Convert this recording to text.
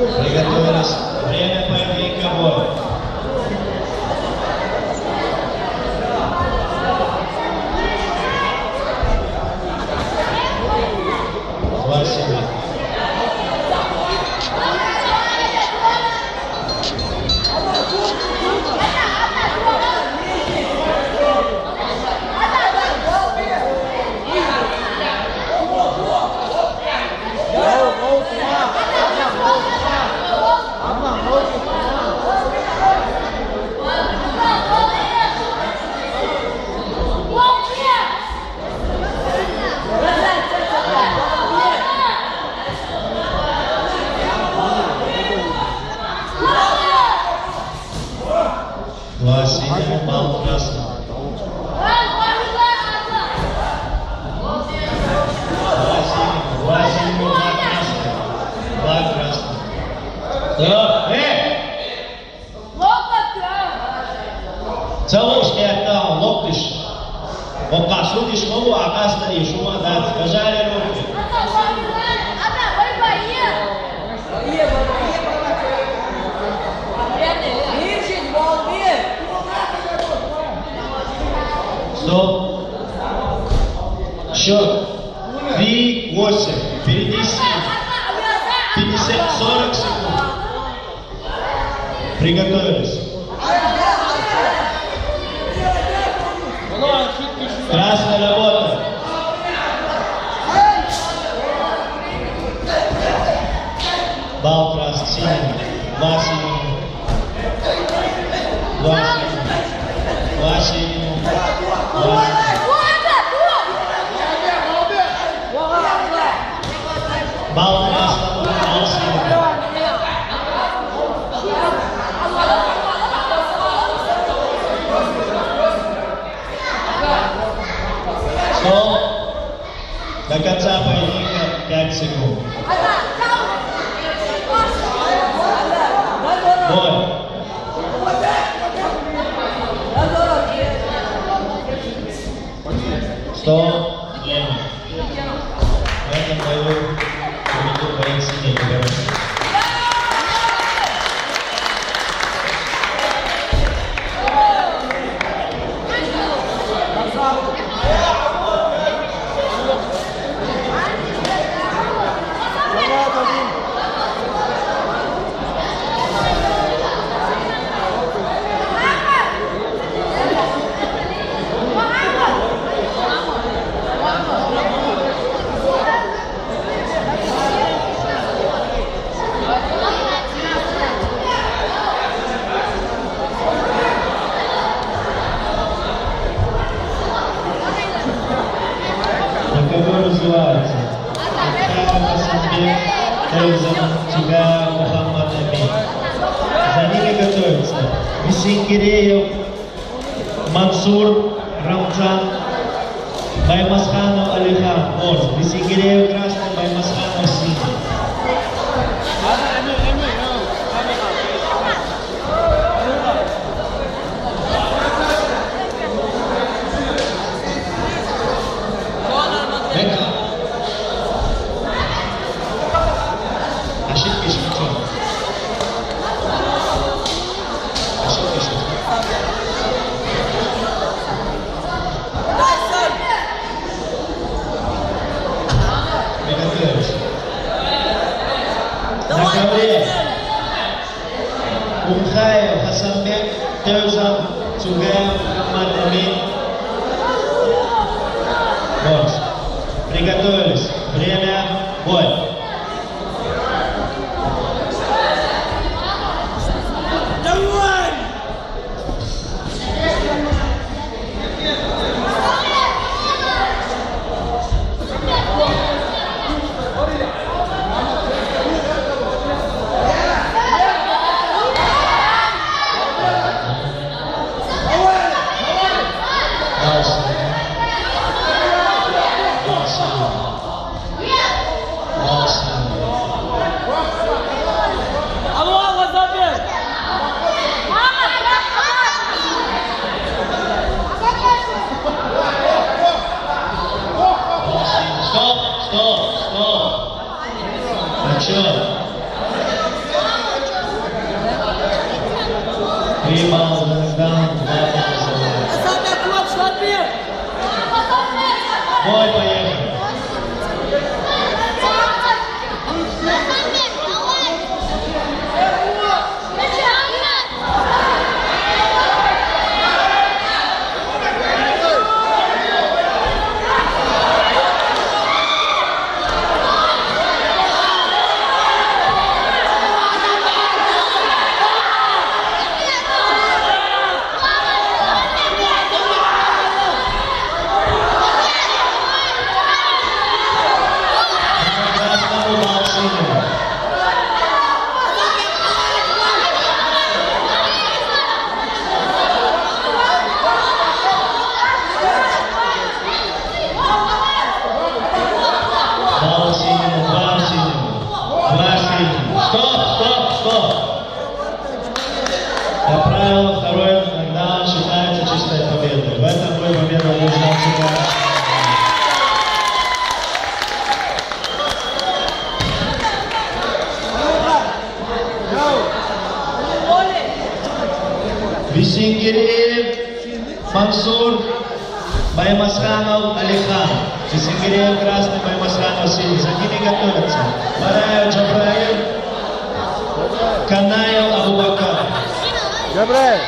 Приготовились. Время поединка бой. Синий, бал красный. Два синего, два красных. Да, Целушки оттал, локтиш. Вот посудишь нову, а кастари, шума дать. Пожали руки. Стоп. Счет. 3-8. Впереди 7. 40 секунд. Приготовились. Красная работа. Бал красный. Синий. Два синих. Два синих. Два синих. Два синих. Бал красного, бал синего. Стоп. До конца поединка 5 секунд. Бой. Стоп. Время. В этом бою победил боец синий. Разговор называется тебя Мухаммад Амин. За ними готовятся Бисингиреев Мансур Рамджан, Баймасханов Алихан Морс. Бисингиреев красный, Баймасханов синий. Ошибки шутки. Ошибки шутки. Приготовились. На ковре Умхаев Хасанбек, Теузан Цугаев Мухаммад Амин. Бокс. Приготовились. Время. Бой. Ball Бой, поехали. Стоп! По правилам, второй нокдаун считается чистой победой. В этом бою победа нужна всегда. Висенгиреев Мансур, Баймасханов Алихан. Висенгиреев красный, Баймасханов синий. За ними готовятся Бараев Джабраев, Канаев Абубакар. Джабраев.